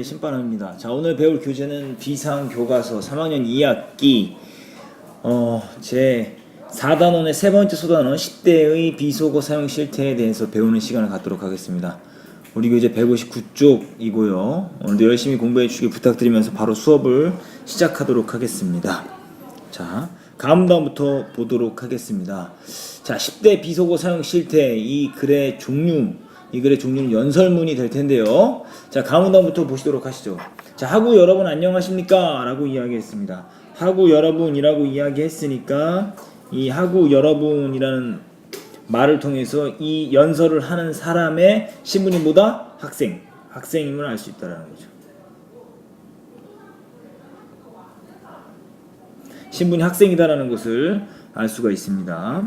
신바람입니다. 자, 오늘 배울 교재는 비상교과서 3학년 2학기 제 4단원의 세 번째 소단원 10대의 비속어 사용 실태에 대해서 배우는 시간을 갖도록 하겠습니다. 우리 교재 159쪽이고요. 오늘도 열심히 공부해 주시기 부탁드리면서 바로 수업을 시작하도록 하겠습니다. 자, 다음부터 보도록 하겠습니다. 자, 10대 비속어 사용 실태, 이 글의 종류는 연설문이 될 텐데요. 자, 다음부터 보시도록 하시죠. 자, 하구 여러분 안녕하십니까? 라고 이야기했습니다. 하구 여러분이라고 이야기했으니까 이 하구 여러분이라는 말을 통해서 이 연설을 하는 사람의 신분이 뭐다? 학생임을 알 수 있다는 거죠. 신분이 학생이다라는 것을 알 수가 있습니다.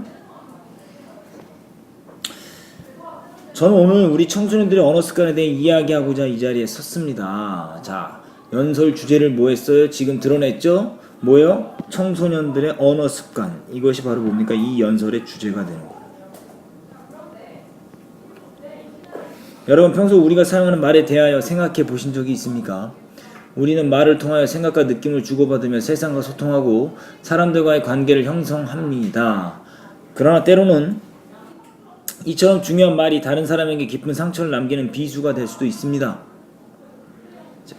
저는 오늘 우리 청소년들의 언어 습관에 대해 이야기하고자 이 자리에 섰습니다. 자, 연설 주제를 뭐 했어요? 지금 드러냈죠? 뭐요? 청소년들의 언어 습관. 이것이 바로 뭡니까? 이 연설의 주제가 되는 거예요. 여러분, 평소 우리가 사용하는 말에 대하여 생각해 보신 적이 있습니까? 우리는 말을 통하여 생각과 느낌을 주고받으며 세상과 소통하고 사람들과의 관계를 형성합니다. 그러나 때로는 이처럼 중요한 말이 다른 사람에게 깊은 상처를 남기는 비수가 될 수도 있습니다. 자,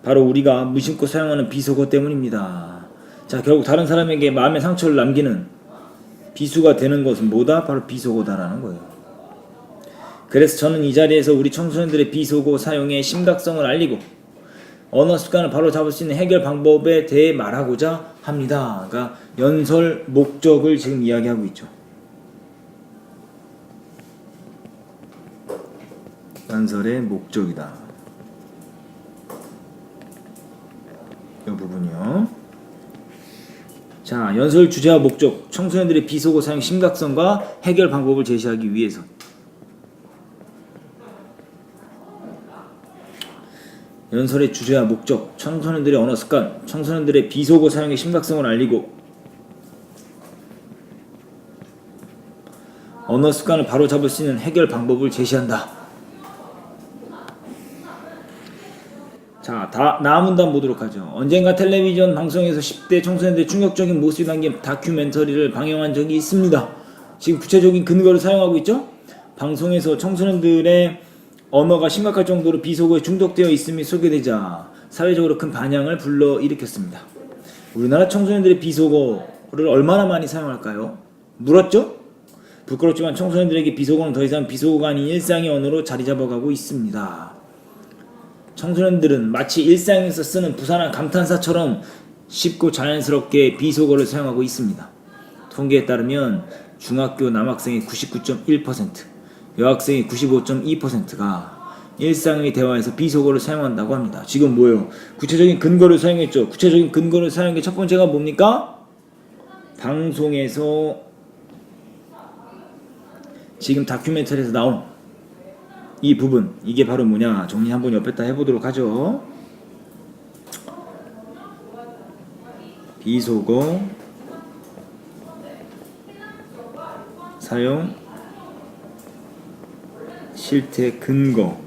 바로 우리가 무심코 사용하는 비속어 때문입니다. 자, 결국 다른 사람에게 마음의 상처를 남기는 비수가 되는 것은 뭐다? 바로 비속어다라는 거예요. 그래서 저는 이 자리에서 우리 청소년들의 비속어 사용의 심각성을 알리고 언어 습관을 바로 잡을 수 있는 해결 방법에 대해 말하고자 합니다. 그러니까 연설 목적을 지금 이야기하고 있죠. 연설의 목적이다. 이 부분이요. 자, 연설 주제와 목적, 청소년들의 비속어 사용 심각성과 해결 방법을 제시하기 위해서. 연설의 주제와 목적, 청소년들의 언어 습관, 청소년들의 비속어 사용의 심각성을 알리고 언어 습관을 바로 잡을 수 있는 해결 방법을 제시한다. 자, 다음 문단 보도록 하죠. 언젠가 텔레비전 방송에서 10대 청소년들의 충격적인 모습이 담긴 다큐멘터리를 방영한 적이 있습니다. 지금 구체적인 근거를 사용하고 있죠? 방송에서 청소년들의 언어가 심각할 정도로 비속어에 중독되어 있음이 소개되자 사회적으로 큰 반향을 불러일으켰습니다. 우리나라 청소년들의 비속어를 얼마나 많이 사용할까요? 물었죠? 부끄럽지만 청소년들에게 비속어는 더 이상 비속어가 아닌 일상의 언어로 자리 잡아가고 있습니다. 청소년들은 마치 일상에서 쓰는 부산한 감탄사처럼 쉽고 자연스럽게 비속어를 사용하고 있습니다. 통계에 따르면 중학교 남학생의 99.1%, 여학생의 95.2%가 일상의 대화에서 비속어를 사용한다고 합니다. 지금 뭐예요? 구체적인 근거를 사용했죠. 구체적인 근거를 사용한 게 첫 번째가 뭡니까? 방송에서 지금 다큐멘터리에서 나온 이 부분, 이게 바로 뭐냐? 정리 한번 옆에다 해보도록 하죠. 비속어 사용 실태 근거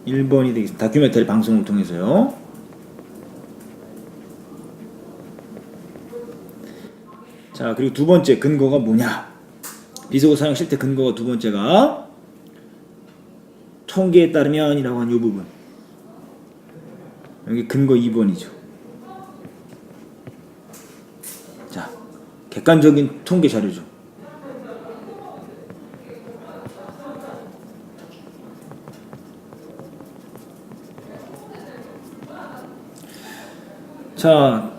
1번이 되겠습니다. 다큐멘터리 방송을 통해서요. 자, 그리고 두 번째 근거가 뭐냐? 비속어 사용 실태 근거가 두 번째가 통계에 따르면 이라고 한 이 부분. 여기 근거 2번이죠. 자, 객관적인 통계 자료죠. 자,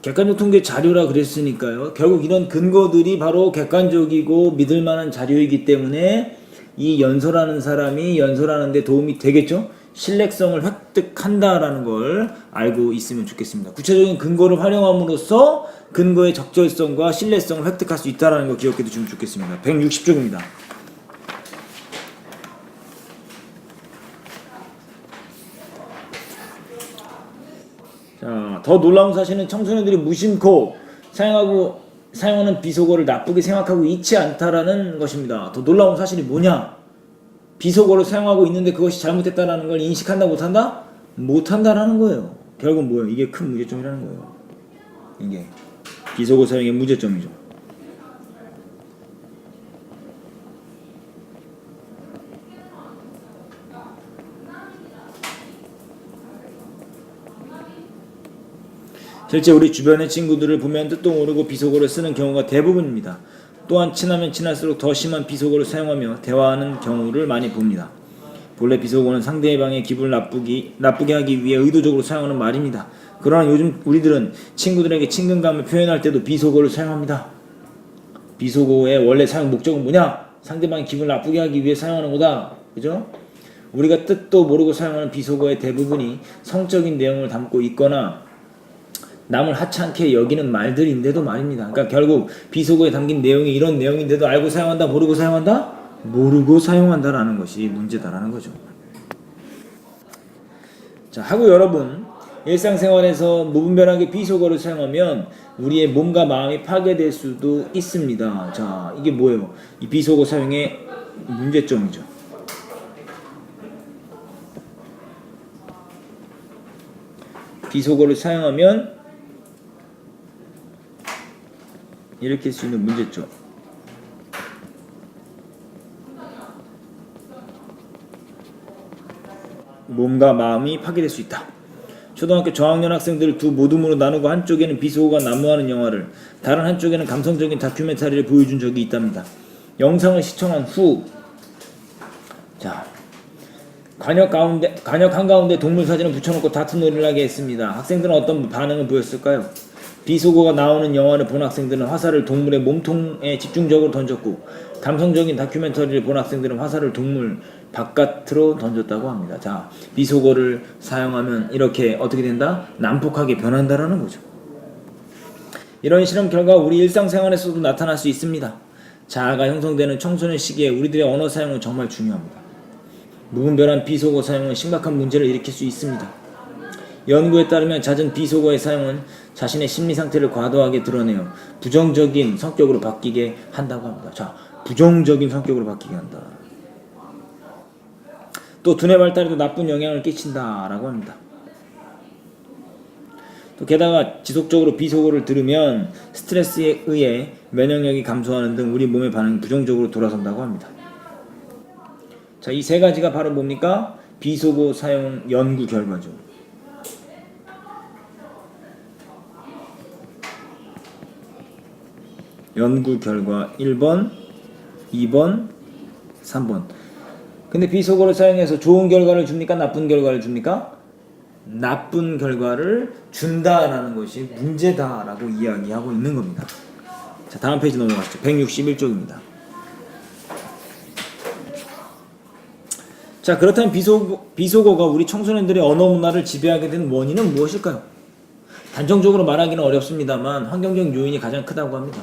객관적 통계 자료라 그랬으니까요. 결국 이런 근거들이 바로 객관적이고 믿을만한 자료이기 때문에 이 연설하는 사람이 연설하는데 도움이 되겠죠? 신뢰성을 획득한다라는 걸 알고 있으면 좋겠습니다. 구체적인 근거를 활용함으로써 근거의 적절성과 신뢰성을 획득할 수 있다는 거 기억해 두시면 좋겠습니다. 160쪽입니다. 자, 더 놀라운 사실은 청소년들이 무심코 사용하는 비속어를 나쁘게 생각하고 있지 않다라는 것입니다. 더 놀라운 사실이 뭐냐? 비속어를 사용하고 있는데 그것이 잘못됐다라는 걸 인식한다 못한다? 못한다라는 거예요. 결국 뭐예요? 이게 큰 문제점이라는 거예요. 이게 비속어 사용의 문제점이죠. 실제 우리 주변의 친구들을 보면 뜻도 모르고 비속어를 쓰는 경우가 대부분입니다. 또한 친하면 친할수록 더 심한 비속어를 사용하며 대화하는 경우를 많이 봅니다. 본래 비속어는 상대방의 기분을 나쁘게 하기 위해 의도적으로 사용하는 말입니다. 그러나 요즘 우리들은 친구들에게 친근감을 표현할 때도 비속어를 사용합니다. 비속어의 원래 사용 목적은 뭐냐? 상대방의 기분을 나쁘게 하기 위해 사용하는 거다. 그죠? 우리가 뜻도 모르고 사용하는 비속어의 대부분이 성적인 내용을 담고 있거나 남을 하찮게 여기는 말들인데도 말입니다. 그러니까 결국 비속어에 담긴 내용이 이런 내용인데도 알고 사용한다, 모르고 사용한다? 모르고 사용한다라는 것이 문제다라는 거죠. 자, 하고 여러분, 일상생활에서 무분별하게 비속어를 사용하면 우리의 몸과 마음이 파괴될 수도 있습니다. 자, 이게 뭐예요? 이 비속어 사용의 문제점이죠. 비속어를 사용하면 일으킬 수 있는 문제점. 몸과 마음이 파괴될 수 있다. 초등학교 저학년 학생들을 두 모둠으로 나누고 한쪽에는 비속어가 난무하는 영화를, 다른 한쪽에는 감성적인 다큐멘터리를 보여준 적이 있답니다. 영상을 시청한 후, 자, 관역 한가운데 동물 사진을 붙여놓고 다툰 놀이를 하게 했습니다. 학생들은 어떤 반응을 보였을까요? 비속어가 나오는 영화를 본 학생들은 화살을 동물의 몸통에 집중적으로 던졌고, 감성적인 다큐멘터리를 본 학생들은 화살을 동물 바깥으로 던졌다고 합니다. 자, 비속어를 사용하면 이렇게 어떻게 된다? 난폭하게 변한다라는 거죠. 이런 실험 결과 우리 일상생활에서도 나타날 수 있습니다. 자아가 형성되는 청소년 시기에 우리들의 언어 사용은 정말 중요합니다. 무분별한 비속어 사용은 심각한 문제를 일으킬 수 있습니다. 연구에 따르면 잦은 비속어의 사용은 자신의 심리 상태를 과도하게 드러내어 부정적인 성격으로 바뀌게 한다고 합니다. 자, 부정적인 성격으로 바뀌게 한다. 또 두뇌 발달에도 나쁜 영향을 끼친다라고 합니다. 또 게다가 지속적으로 비속어를 들으면 스트레스에 의해 면역력이 감소하는 등 우리 몸의 반응이 부정적으로 돌아선다고 합니다. 자, 이 세 가지가 바로 뭡니까? 비속어 사용 연구 결과죠. 연구 결과 1번, 2번, 3번. 근데 비속어를 사용해서 좋은 결과를 줍니까? 나쁜 결과를 줍니까? 나쁜 결과를 준다라는 것이 문제다라고 이야기하고 있는 겁니다. 자, 다음 페이지 넘어가시죠. 161쪽입니다. 자, 그렇다면 비속어가 우리 청소년들의 언어 문화를 지배하게 된 원인은 무엇일까요? 단정적으로 말하기는 어렵습니다만 환경적 요인이 가장 크다고 합니다.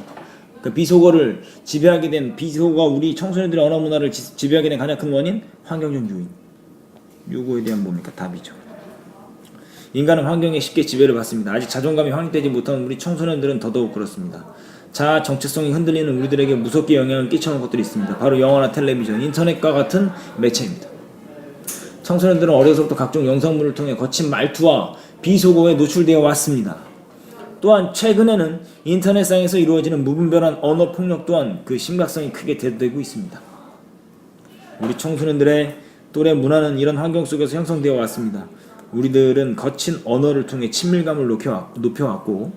그 비속어를 지배하게 된, 비속어가 우리 청소년들의 언어 문화를 지배하게 된 가장 큰 원인? 환경적 요인. 요거에 대한 뭡니까? 답이죠. 인간은 환경에 쉽게 지배를 받습니다. 아직 자존감이 확립되지 못한 우리 청소년들은 더더욱 그렇습니다. 자아 정체성이 흔들리는 우리들에게 무섭게 영향을 끼쳐놓은 것들이 있습니다. 바로 영화나 텔레비전, 인터넷과 같은 매체입니다. 청소년들은 어려서부터 각종 영상물을 통해 거친 말투와 비속어에 노출되어 왔습니다. 또한 최근에는 인터넷상에서 이루어지는 무분별한 언어 폭력 또한 그 심각성이 크게 대두되고 있습니다. 우리 청소년들의 또래 문화는 이런 환경 속에서 형성되어 왔습니다. 우리들은 거친 언어를 통해 친밀감을 높여왔고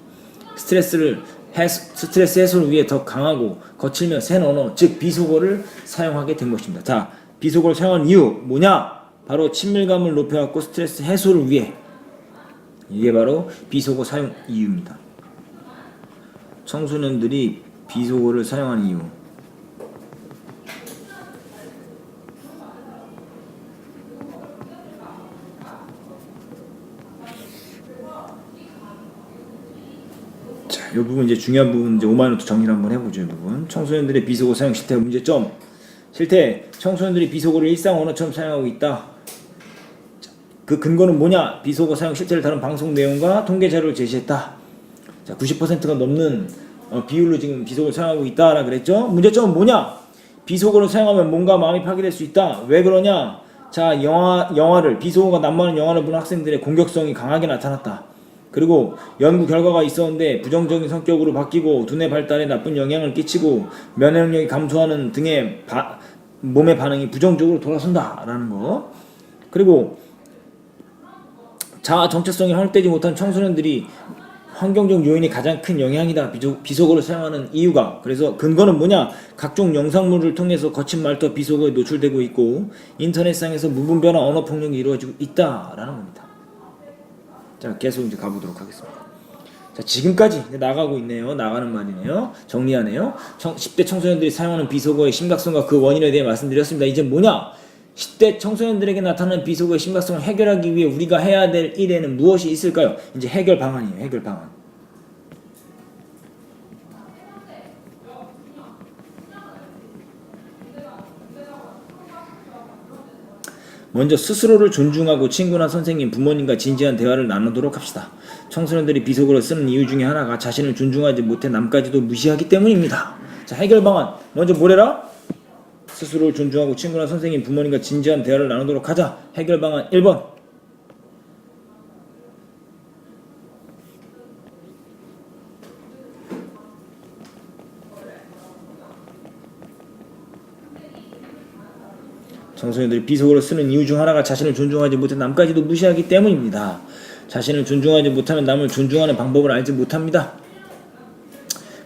스트레스 해소를 위해 더 강하고 거칠며 센 언어, 즉 비속어를 사용하게 된 것입니다. 자, 비속어를 사용한 이유 뭐냐? 바로 친밀감을 높여왔고 스트레스 해소를 위해. 이게 바로 비속어 사용 이유입니다. 청소년들이 비속어를 사용하는 이유. 자, 이 부분 이제 중요한 부분 이제 5만원 정리를 한번 해보죠. 이 부분. 청소년들의 비속어 사용 실태 문제점. 실태, 청소년들이 비속어를 일상 언어처럼 사용하고 있다. 그 근거는 뭐냐? 비속어 사용 실태를 다룬 방송 내용과 통계 자료를 제시했다. 자, 90%가 넘는 비율로 지금 비속어를 사용하고 있다라 그랬죠. 문제점은 뭐냐? 비속어를 사용하면 몸과 마음이 파괴될 수 있다. 왜 그러냐? 자, 영화를 비속어가 난무하는 영화를 보는 학생들의 공격성이 강하게 나타났다. 그리고 연구 결과가 있었는데 부정적인 성격으로 바뀌고 두뇌 발달에 나쁜 영향을 끼치고 면역력이 감소하는 등의 몸의 반응이 부정적으로 돌아선다라는 거. 그리고 자아 정체성이 확립되지 못한 청소년들이 환경적 요인이 가장 큰 영향이다. 비속어를 사용하는 이유가. 그래서 근거는 뭐냐? 각종 영상물을 통해서 거친 말투와 비속어에 노출되고 있고 인터넷상에서 무분별한 언어 폭력이 이루어지고 있다라는 겁니다. 자, 계속 이제 가보도록 하겠습니다. 자, 지금까지 이제 나가고 있네요. 나가는 말이네요. 정리하네요. 10대 청소년들이 사용하는 비속어의 심각성과 그 원인에 대해 말씀드렸습니다. 이제 뭐냐? 10대 청소년들에게 나타나는 비속어의 심각성을 해결하기 위해 우리가 해야 될 일에는 무엇이 있을까요? 이제 해결 방안이에요. 해결 방안. 먼저 스스로를 존중하고 친구나 선생님, 부모님과 진지한 대화를 나누도록 합시다. 청소년들이 비속어를 쓰는 이유 중에 하나가 자신을 존중하지 못해 남까지도 무시하기 때문입니다. 자, 해결 방안. 먼저 뭐래라? 스스로를 존중하고 친구나 선생님, 부모님과 진지한 대화를 나누도록 하자. 해결 방안 1번. 청소년들이 비속어를 쓰는 이유 중 하나가 자신을 존중하지 못해 남까지도 무시하기 때문입니다. 자신을 존중하지 못하면 남을 존중하는 방법을 알지 못합니다.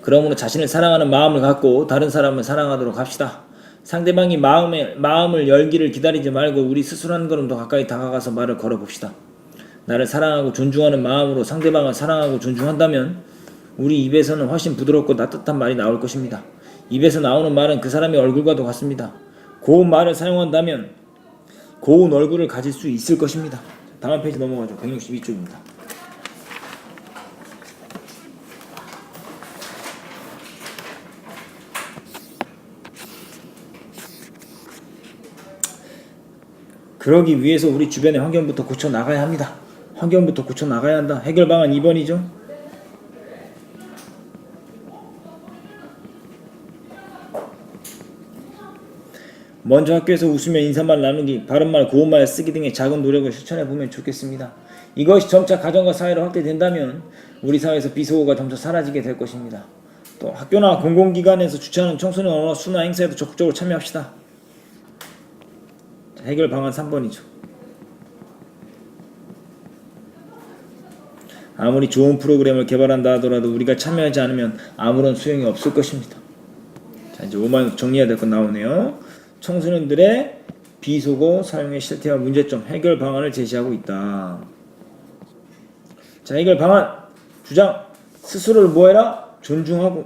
그러므로 자신을 사랑하는 마음을 갖고 다른 사람을 사랑하도록 합시다. 상대방이 마음을 열기를 기다리지 말고 우리 스스로 한 걸음 더 가까이 다가가서 말을 걸어봅시다. 나를 사랑하고 존중하는 마음으로 상대방을 사랑하고 존중한다면 우리 입에서는 훨씬 부드럽고 따뜻한 말이 나올 것입니다. 입에서 나오는 말은 그 사람의 얼굴과도 같습니다. 고운 말을 사용한다면 고운 얼굴을 가질 수 있을 것입니다. 다음 페이지 넘어가죠. 162쪽입니다. 그러기 위해서 우리 주변의 환경부터 고쳐 나가야 합니다. 환경부터 고쳐 나가야 한다. 해결 방안 2번이죠. 먼저 학교에서 웃으며 인사말 나누기, 바른말, 고운말 쓰기 등의 작은 노력을 실천해보면 좋겠습니다. 이것이 점차 가정과 사회로 확대된다면 우리 사회에서 비속어가 점차 사라지게 될 것입니다. 또 학교나 공공기관에서 주최하는 청소년 언어 수나 행사에도 적극적으로 참여합시다. 해결 방안 3번이죠. 아무리 좋은 프로그램을 개발한다 하더라도 우리가 참여하지 않으면 아무런 소용이 없을 것입니다. 자, 이제 5만 정리해야 될 건 나오네요. 청소년들의 비속어 사용의 실태와 문제점, 해결 방안을 제시하고 있다. 자, 해결 방안 주장. 스스로를 뭐해라? 존중하고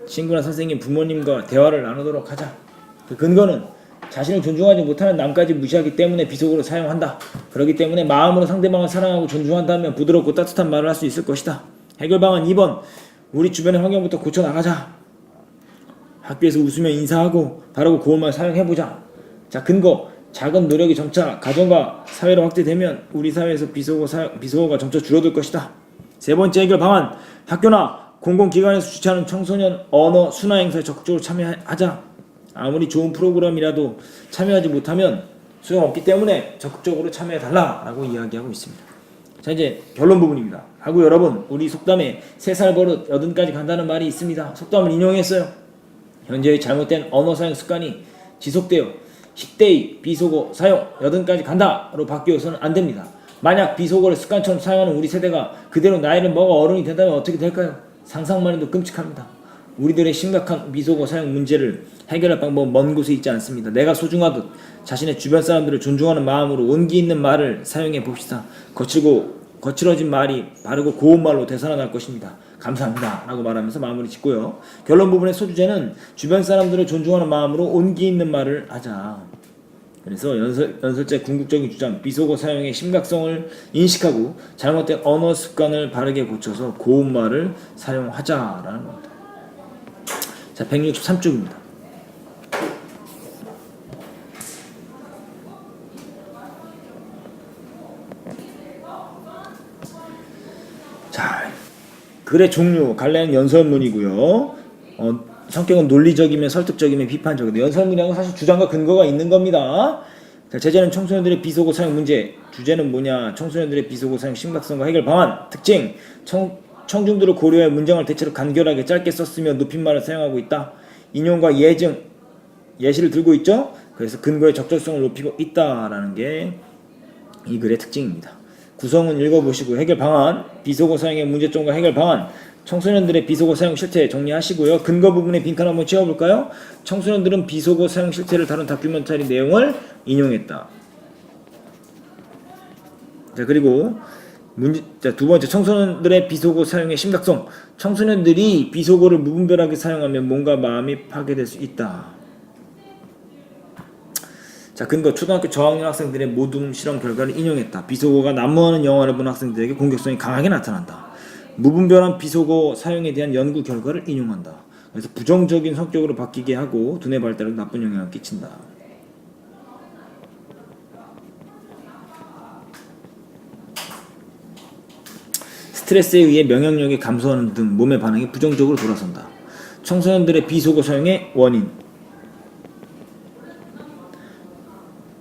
친구나 선생님, 부모님과 대화를 나누도록 하자. 그 근거는 자신을 존중하지 못하는 남까지 무시하기 때문에 비속어를 사용한다. 그렇기 때문에 마음으로 상대방을 사랑하고 존중한다면 부드럽고 따뜻한 말을 할 수 있을 것이다. 해결 방안 2번. 우리 주변의 환경부터 고쳐 나가자. 학교에서 웃으며 인사하고 바르고 고운 말 사용해보자. 자, 근거. 작은 노력이 점차 가정과 사회로 확대되면 우리 사회에서 비속어가 점차 줄어들 것이다. 세 번째 해결 방안. 학교나 공공기관에서 주최하는 청소년 언어 순화 행사에 적극적으로 참여하자. 아무리 좋은 프로그램이라도 참여하지 못하면 소용없기 때문에 적극적으로 참여해달라 라고 이야기하고 있습니다. 자, 이제 결론 부분입니다. 하고 여러분, 우리 속담에 3살 버릇 80까지 간다는 말이 있습니다. 속담을 인용했어요. 현재의 잘못된 언어 사용 습관이 지속되어 10대의 비속어 사용 80까지 간다로 바뀌어서는 안됩니다. 만약 비속어를 습관처럼 사용하는 우리 세대가 그대로 나이를 먹어 어른이 된다면 어떻게 될까요? 상상만 해도 끔찍합니다. 우리들의 심각한 비속어 사용 문제를 해결할 방법은 먼 곳에 있지 않습니다. 내가 소중하듯 자신의 주변 사람들을 존중하는 마음으로 온기 있는 말을 사용해 봅시다. 거칠어진 말이 바르고 고운 말로 되살아날 것입니다. 감사합니다 라고 말하면서 마무리 짓고요. 결론 부분의 소주제는 주변 사람들을 존중하는 마음으로 온기 있는 말을 하자. 그래서 연설제 궁극적인 주장, 비속어 사용의 심각성을 인식하고 잘못된 언어 습관을 바르게 고쳐서 고운 말을 사용하자라는 겁니다. 자, 163쪽입니다. 자, 글의 종류, 갈래는 연설문이고요. 성격은 논리적이면 설득적이면 비판적이다. 연설문이라는 건 사실 주장과 근거가 있는 겁니다. 자, 제재는 청소년들의 비속어 사용 문제. 주제는 뭐냐? 청소년들의 비속어 사용 심각성과 해결 방안. 특징. 청중들을 고려해 문장을 대체로 간결하게 짧게 썼으며 높임말을 사용하고 있다. 인용과 예증, 예시를 들고 있죠. 그래서 근거의 적절성을 높이고 있다라는 게 이 글의 특징입니다. 구성은 읽어보시고 해결 방안, 비속어 사용의 문제점과 해결 방안, 청소년들의 비속어 사용 실태 정리하시고요. 근거 부분에 빈칸 한번 채워볼까요? 청소년들은 비속어 사용 실태를 다룬 다큐멘터리 내용을 인용했다. 자, 그리고 두 번째, 청소년들의 비속어 사용의 심각성. 청소년들이 비속어를 무분별하게 사용하면 몸과 마음이 파괴될 수 있다. 자, 근거. 초등학교 저학년 학생들의 모둠 실험 결과를 인용했다. 비속어가 난무하는 영화를 본 학생들에게 공격성이 강하게 나타난다. 무분별한 비속어 사용에 대한 연구 결과를 인용한다. 그래서 부정적인 성격으로 바뀌게 하고 두뇌 발달에 나쁜 영향을 끼친다. 스트레스에 의해 면역력이 감소하는 등 몸의 반응이 부정적으로 돌아선다. 청소년들의 비속어 사용의 원인.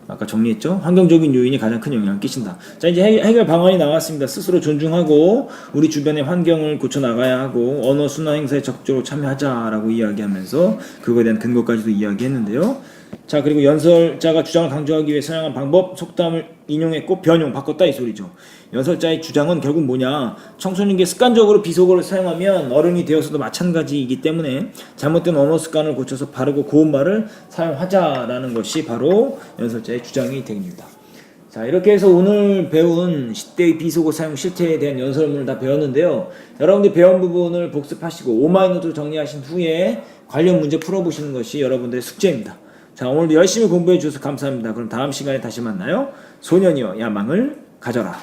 아까 정리했죠? 환경적인 요인이 가장 큰 영향을 끼친다. 자, 이제 해결 방안이 나왔습니다. 스스로 존중하고 우리 주변의 환경을 고쳐나가야 하고 언어 순환 행사에 적극적으로 참여하자라고 이야기하면서 그거에 대한 근거까지도 이야기했는데요. 자, 그리고 연설자가 주장을 강조하기 위해 사용한 방법, 속담을 인용했고 변형, 바꿨다 이 소리죠. 연설자의 주장은 결국 뭐냐? 청소년에게 습관적으로 비속어를 사용하면 어른이 되어서도 마찬가지이기 때문에 잘못된 언어 습관을 고쳐서 바르고 고운 말을 사용하자라는 것이 바로 연설자의 주장이 됩니다. 자, 이렇게 해서 오늘 배운 10대의 비속어 사용 실태에 대한 연설문을 다 배웠는데요. 여러분들 배운 부분을 복습하시고 오마이노트로 정리하신 후에 관련 문제 풀어보시는 것이 여러분들의 숙제입니다. 자, 오늘도 열심히 공부해 주셔서 감사합니다. 그럼 다음 시간에 다시 만나요. 소년이여 야망을 가져라.